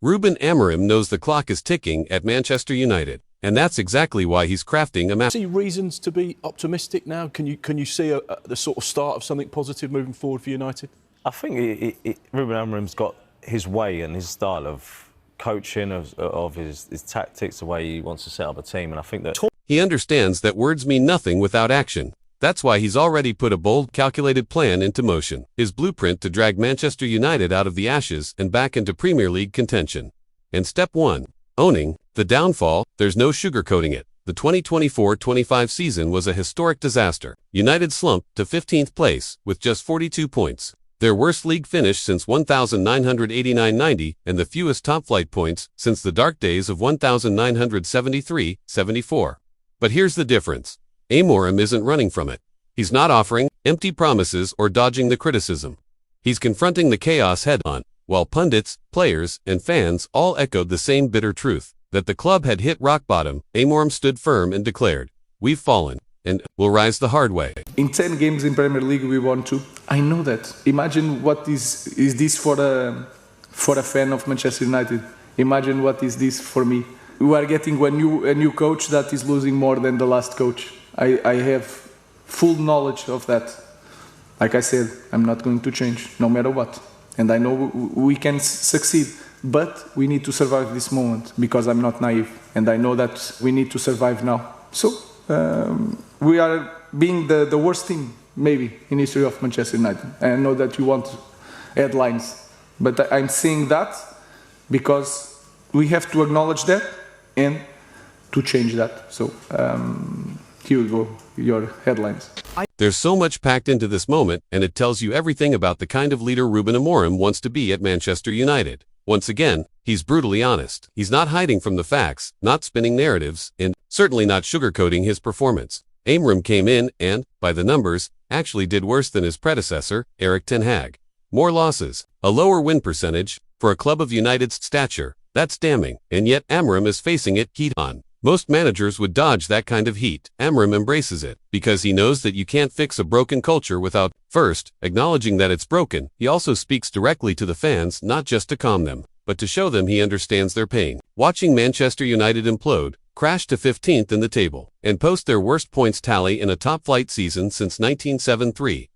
Reuben Amorim knows the clock is ticking at Manchester United, and that's exactly why he's crafting a Do you see reasons to be optimistic now? Can you see the sort of start of something positive moving forward for United? I think Reuben Amorim's got his way and his style of coaching, of his tactics, the way he wants to set up a team, and I think that he understands that words mean nothing without action. That's why he's already put a bold, calculated plan into motion, his blueprint to drag Manchester United out of the ashes and back into Premier League contention. And step 1. Owning the downfall. There's no sugarcoating it. The 2024-25 season was a historic disaster. United slumped to 15th place with just 42 points. Their worst league finish since 1989-90 and the fewest top-flight points since the dark days of 1973-74. But here's the difference. Amorim isn't running from it. He's not offering empty promises or dodging the criticism. He's confronting the chaos head-on, while pundits, players, and fans all echoed the same bitter truth, that the club had hit rock bottom. Amorim stood firm and declared, "We've fallen, and we'll rise the hard way." In 10 games in Premier League we won 2. I know that. Imagine what is this for a fan of Manchester United. Imagine what is this for me. We are getting a new coach that is losing more than the last coach. I have full knowledge of that. Like I said, I'm not going to change, no matter what. And I know we can succeed, but we need to survive this moment, because I'm not naive. And I know that we need to survive now. So, we are being the worst team, maybe, in history of Manchester United. And I know that you want headlines. But I'm saying that because we have to acknowledge that and to change that. So, here you go, your headlines. There's so much packed into this moment, and it tells you everything about the kind of leader Reuben Amorim wants to be at Manchester United. Once again, he's brutally honest. He's not hiding from the facts, not spinning narratives, and certainly not sugarcoating his performance. Amorim came in and, by the numbers, actually did worse than his predecessor, Erik ten Hag. More losses, a lower win percentage. For a club of United's stature, that's damning, and yet Amorim is facing it head-on. Most managers would dodge that kind of heat. Amorim embraces it, because he knows that you can't fix a broken culture without, first, acknowledging that it's broken. He also speaks directly to the fans, not just to calm them, but to show them he understands their pain. Watching Manchester United implode, crash to 15th in the table, and post their worst points tally in a top-flight season since 1973.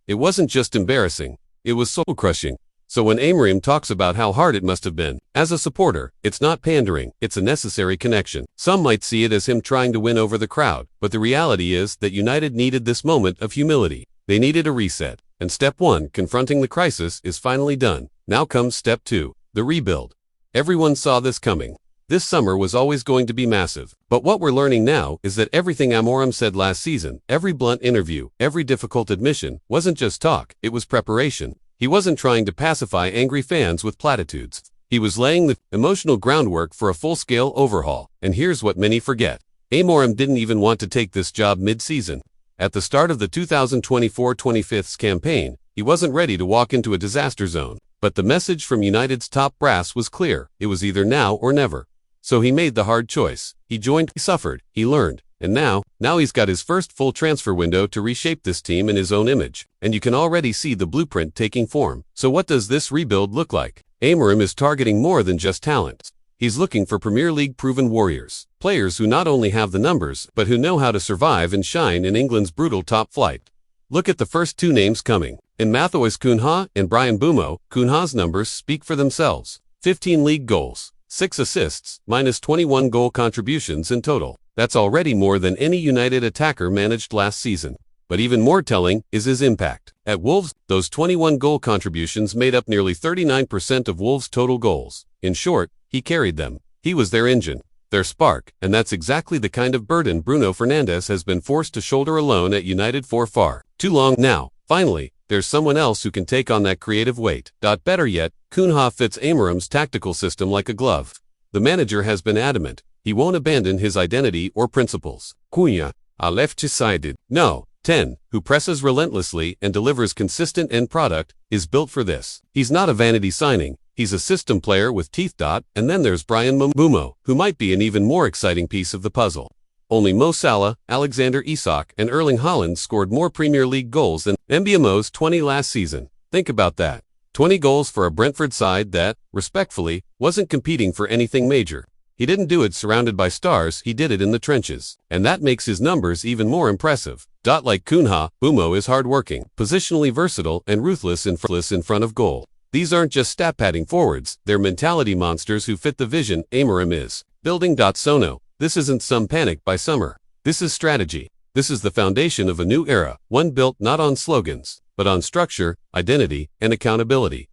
It wasn't just embarrassing, it was soul-crushing. So when Amorim talks about how hard it must have been, as a supporter, it's not pandering, it's a necessary connection. Some might see it as him trying to win over the crowd, but the reality is that United needed this moment of humility. They needed a reset. And step 1, confronting the crisis, is finally done. Now comes step 2, the rebuild. Everyone saw this coming. This summer was always going to be massive. But what we're learning now is that everything Amorim said last season, every blunt interview, every difficult admission, wasn't just talk, it was preparation. He wasn't trying to pacify angry fans with platitudes. He was laying the emotional groundwork for a full-scale overhaul. And here's what many forget. Amorim didn't even want to take this job mid-season. At the start of the 2024-25 campaign, he wasn't ready to walk into a disaster zone. But the message from United's top brass was clear. It was either now or never. So he made the hard choice. He joined, he suffered, he learned. And now he's got his first full transfer window to reshape this team in his own image. And you can already see the blueprint taking form. So what does this rebuild look like? Amorim is targeting more than just talent. He's looking for Premier League proven warriors. Players who not only have the numbers, but who know how to survive and shine in England's brutal top flight. Look at the first 2 names coming. In Matheus Cunha and Bryan Mbeumo, Cunha's numbers speak for themselves. 15 league goals, 6 assists, minus 21 goal contributions in total. That's already more than any United attacker managed last season. But even more telling is his impact. At Wolves, those 21 goal contributions made up nearly 39% of Wolves' total goals. In short, he carried them. He was their engine, their spark, and that's exactly the kind of burden Bruno Fernandes has been forced to shoulder alone at United for far too long now. Finally, there's someone else who can take on that creative weight. Better yet, Cunha fits Amorim's tactical system like a glove. The manager has been adamant. He won't abandon his identity or principles. Cunha, a left-sided, 10, who presses relentlessly and delivers consistent end product, is built for this. He's not a vanity signing, he's a system player with teeth. And then there's Bryan Mbeumo, who might be an even more exciting piece of the puzzle. Only Mo Salah, Alexander Isak, and Erling Haaland scored more Premier League goals than Mbeumo's 20 last season. Think about that. 20 goals for a Brentford side that, respectfully, wasn't competing for anything major. He didn't do it surrounded by stars, he did it in the trenches. And that makes his numbers even more impressive. Like Cunha, Mbeumo is hardworking, positionally versatile, and ruthless in front of goal. These aren't just stat-padding forwards, they're mentality monsters who fit the vision Amorim is building. Sono, this isn't some panic by summer. This is strategy. This is the foundation of a new era, one built not on slogans, but on structure, identity, and accountability.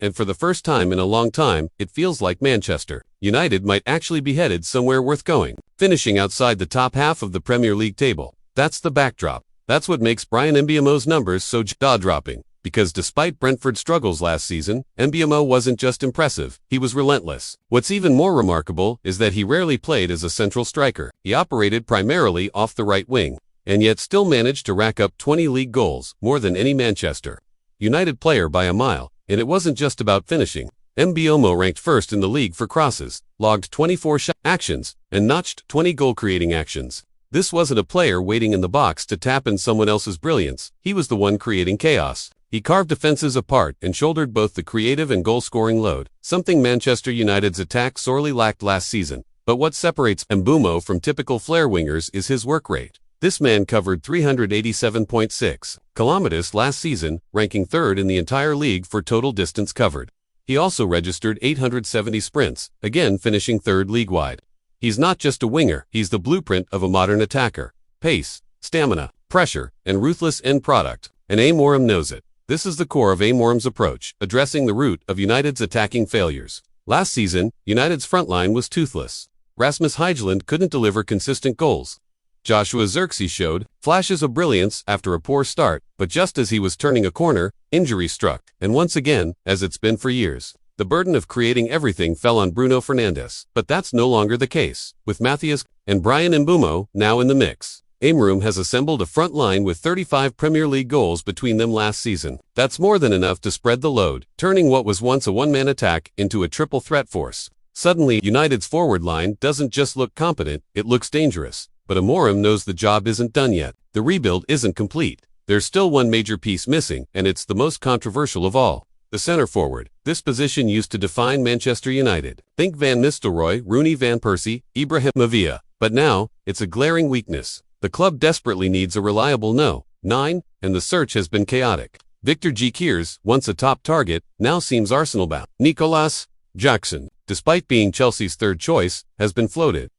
And for the first time in a long time, it feels like Manchester United might actually be headed somewhere worth going, finishing outside the top half of the Premier League table. That's the backdrop. That's what makes Bryan Mbeumo's numbers so jaw-dropping. Because despite Brentford's struggles last season, Mbeumo wasn't just impressive, he was relentless. What's even more remarkable is that he rarely played as a central striker. He operated primarily off the right wing, and yet still managed to rack up 20 league goals, more than any Manchester United player by a mile. And it wasn't just about finishing. Mbeumo ranked first in the league for crosses, logged 24 shot actions, and notched 20 goal-creating actions. This wasn't a player waiting in the box to tap in someone else's brilliance. He was the one creating chaos. He carved defenses apart and shouldered both the creative and goal-scoring load, something Manchester United's attack sorely lacked last season. But what separates Mbeumo from typical flair wingers is his work rate. This man covered 387.6 kilometers last season, ranking third in the entire league for total distance covered. He also registered 870 sprints, again finishing third league-wide. He's not just a winger, he's the blueprint of a modern attacker. Pace, stamina, pressure, and ruthless end product. And Amorim knows it. This is the core of Amorim's approach, addressing the root of United's attacking failures. Last season, United's front line was toothless. Rasmus Højlund couldn't deliver consistent goals. Joshua Zirkzee showed flashes of brilliance after a poor start, but just as he was turning a corner, injury struck. And once again, as it's been for years, the burden of creating everything fell on Bruno Fernandes. But that's no longer the case. With Matheus and Bryan Mbeumo now in the mix, Amorim has assembled a front line with 35 Premier League goals between them last season. That's more than enough to spread the load, turning what was once a one-man attack into a triple threat force. Suddenly, United's forward line doesn't just look competent, it looks dangerous. But Amorim knows the job isn't done yet. The rebuild isn't complete. There's still one major piece missing, and it's the most controversial of all. The center forward. This position used to define Manchester United. Think Van Nistelrooy, Rooney van Persie, Ibrahimovic. But now, it's a glaring weakness. The club desperately needs a reliable 9, and the search has been chaotic. Victor Gyökeres, once a top target, now seems Arsenal-bound. Nicolas Jackson, despite being Chelsea's third choice, has been floated.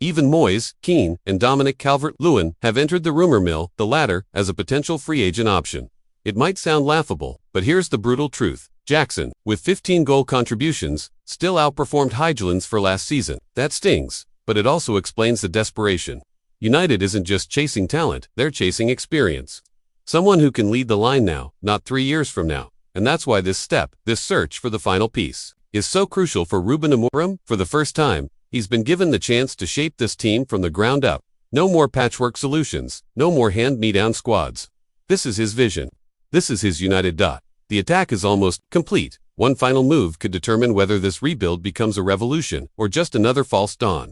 Even Moyes, Keane, and Dominic Calvert-Lewin have entered the rumor mill, the latter as a potential free agent option. It might sound laughable, but here's the brutal truth. Jackson, with 15 goal contributions, still outperformed Højlund's for last season. That stings, but it also explains the desperation. United isn't just chasing talent, they're chasing experience. Someone who can lead the line now, not 3 years from now. And that's why this search for the final piece, is so crucial for Reuben Amorim. For the first time, he's been given the chance to shape this team from the ground up. No more patchwork solutions, no more hand-me-down squads. This is his vision. This is his United. The attack is almost complete. One final move could determine whether this rebuild becomes a revolution or just another false dawn.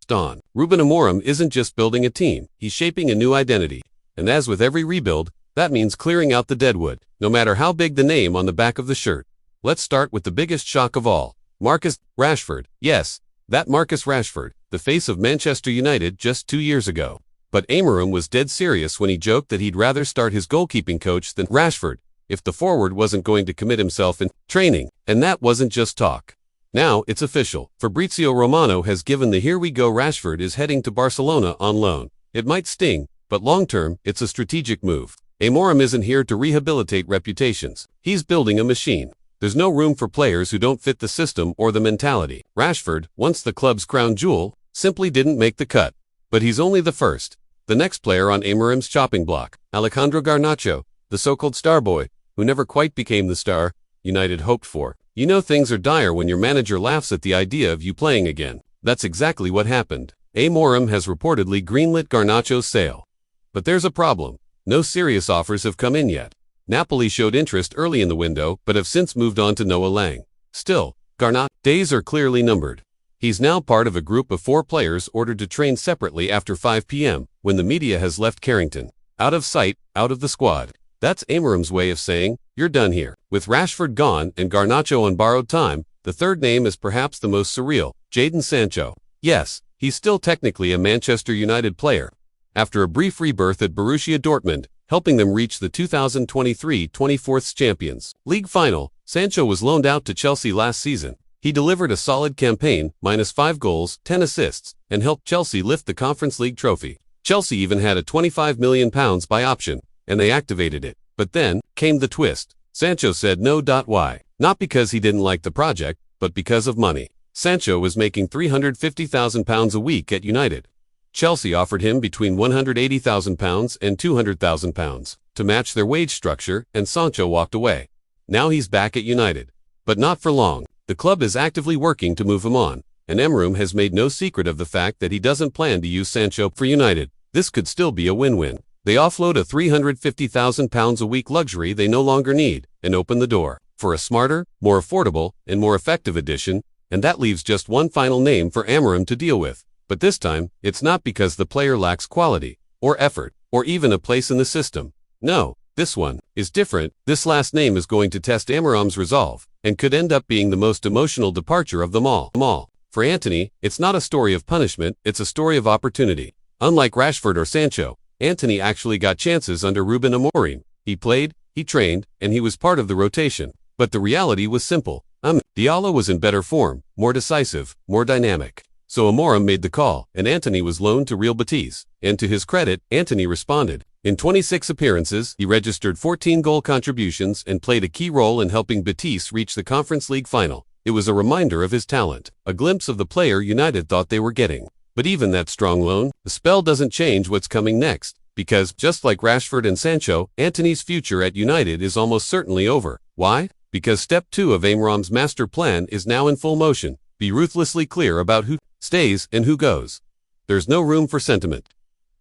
Reuben Amorim isn't just building a team, he's shaping a new identity. And as with every rebuild, that means clearing out the deadwood, no matter how big the name on the back of the shirt. Let's start with the biggest shock of all. Marcus Rashford. Yes, that Marcus Rashford, the face of Manchester United just 2 years ago. But Amorim was dead serious when he joked that he'd rather start his goalkeeping coach than Rashford, if the forward wasn't going to commit himself in training. And that wasn't just talk. Now it's official. Fabrizio Romano has given the here we go. Rashford is heading to Barcelona on loan. It might sting, but long-term, it's a strategic move. Amorim isn't here to rehabilitate reputations. He's building a machine. There's no room for players who don't fit the system or the mentality. Rashford, once the club's crown jewel, simply didn't make the cut. But he's only the first. The next player on Amorim's chopping block, Alejandro Garnacho, the so-called star boy, who never quite became the star United hoped for. You know things are dire when your manager laughs at the idea of you playing again. That's exactly what happened. Amorim has reportedly greenlit Garnacho's sale. But there's a problem. No serious offers have come in yet. Napoli showed interest early in the window, but have since moved on to Noah Lang. Still, Garnacho's days are clearly numbered. He's now part of a group of 4 players ordered to train separately after 5 p.m., when the media has left Carrington. Out of sight, out of the squad. That's Amorim's way of saying, you're done here. With Rashford gone and Garnacho on borrowed time, the third name is perhaps the most surreal, Jadon Sancho. Yes, he's still technically a Manchester United player. After a brief rebirth at Borussia Dortmund, helping them reach the 2023-24 Champions League final, Sancho was loaned out to Chelsea last season. He delivered a solid campaign, -5 goals, 10 assists, and helped Chelsea lift the Conference League trophy. Chelsea even had a £25 million buy option, and they activated it. But then came the twist. Sancho said no. Why? Not because he didn't like the project, but because of money. Sancho was making £350,000 a week at United. Chelsea offered him between £180,000 and £200,000 to match their wage structure, and Sancho walked away. Now he's back at United. But not for long. The club is actively working to move him on, and Amorim has made no secret of the fact that he doesn't plan to use Sancho for United. This could still be a win-win. They offload a £350,000 a week luxury they no longer need, and open the door for a smarter, more affordable, and more effective addition, and that leaves just one final name for Amorim to deal with. But this time, it's not because the player lacks quality, or effort, or even a place in the system. No, this one is different. This last name is going to test Amorim's resolve, and could end up being the most emotional departure of them all. For Antony, it's not a story of punishment, it's a story of opportunity. Unlike Rashford or Sancho, Antony actually got chances under Reuben Amorim. He played, he trained, and he was part of the rotation. But the reality was simple. Diallo was in better form, more decisive, more dynamic. So Amorim made the call, and Antony was loaned to Real Betis. And to his credit, Antony responded. In 26 appearances, he registered 14 goal contributions and played a key role in helping Betis reach the Conference League final. It was a reminder of his talent, a glimpse of the player United thought they were getting. But even that strong loan, the spell doesn't change what's coming next, because, just like Rashford and Sancho, Antony's future at United is almost certainly over. Why? Because step 2 of Amorim's master plan is now in full motion. Be ruthlessly clear about who stays and who goes. There's no room for sentiment.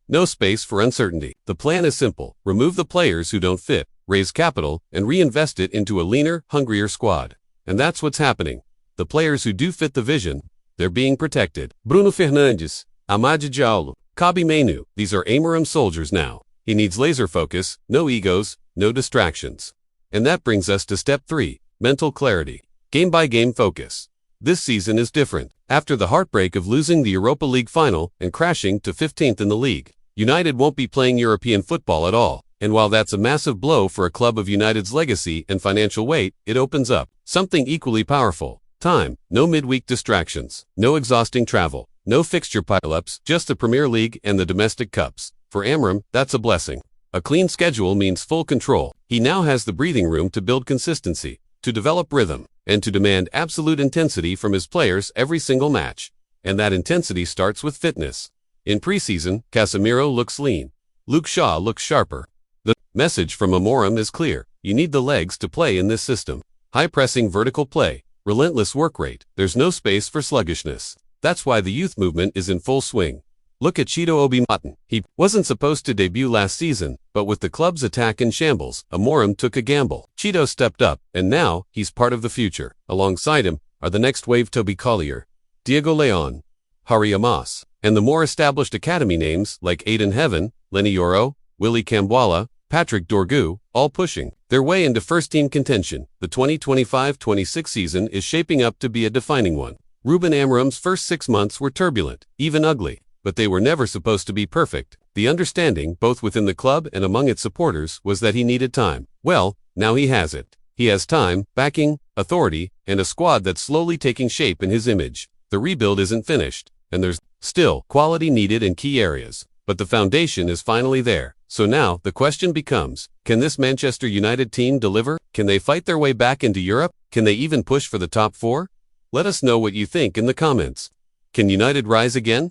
No space for uncertainty. The plan is simple. Remove the players who don't fit, raise capital, and reinvest it into a leaner, hungrier squad. And that's what's happening. The players who do fit the vision, they're being protected. Bruno Fernandes, Amad Diallo, Kobbie Mainoo, these are Amorim soldiers now. He needs laser focus, no egos, no distractions. And that brings us to step 3, mental clarity. Game-by-game focus. This season is different. After the heartbreak of losing the Europa League final and crashing to 15th in the league, United won't be playing European football at all. And while that's a massive blow for a club of United's legacy and financial weight, it opens up something equally powerful. Time. No midweek distractions. No exhausting travel. No fixture pile-ups, just the Premier League and the domestic cups. For Amorim, that's a blessing. A clean schedule means full control. He now has the breathing room to build consistency, to develop rhythm, and to demand absolute intensity from his players every single match. And that intensity starts with fitness. In preseason, Casemiro looks lean. Luke Shaw looks sharper. The message from Amorim is clear. You need the legs to play in this system. High-pressing vertical play. Relentless work rate. There's no space for sluggishness. That's why the youth movement is in full swing. Look at Cheeto Obi-Matan. He wasn't supposed to debut last season, but with the club's attack in shambles, Amorim took a gamble. Cheeto stepped up, and now he's part of the future. Alongside him are the next wave Toby Collier, Diego León, Harry Amos, and the more established academy names like Aiden Heaven, Leny Yoro, Willy Kambwala, Patrick Dorgu, all pushing their way into first-team contention. The 2025-26 season is shaping up to be a defining one. Reuben Amorim's first 6 months were turbulent, even ugly, but they were never supposed to be perfect. The understanding, both within the club and among its supporters, was that he needed time. Well, now he has it. He has time, backing, authority, and a squad that's slowly taking shape in his image. The rebuild isn't finished, and there's still quality needed in key areas. But the foundation is finally there. So now, the question becomes, can this Manchester United team deliver? Can they fight their way back into Europe? Can they even push for the top 4? Let us know what you think in the comments. Can United rise again?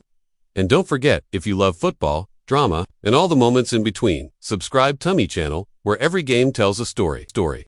And don't forget, if you love football, drama, and all the moments in between, subscribe to my channel, where every game tells a story.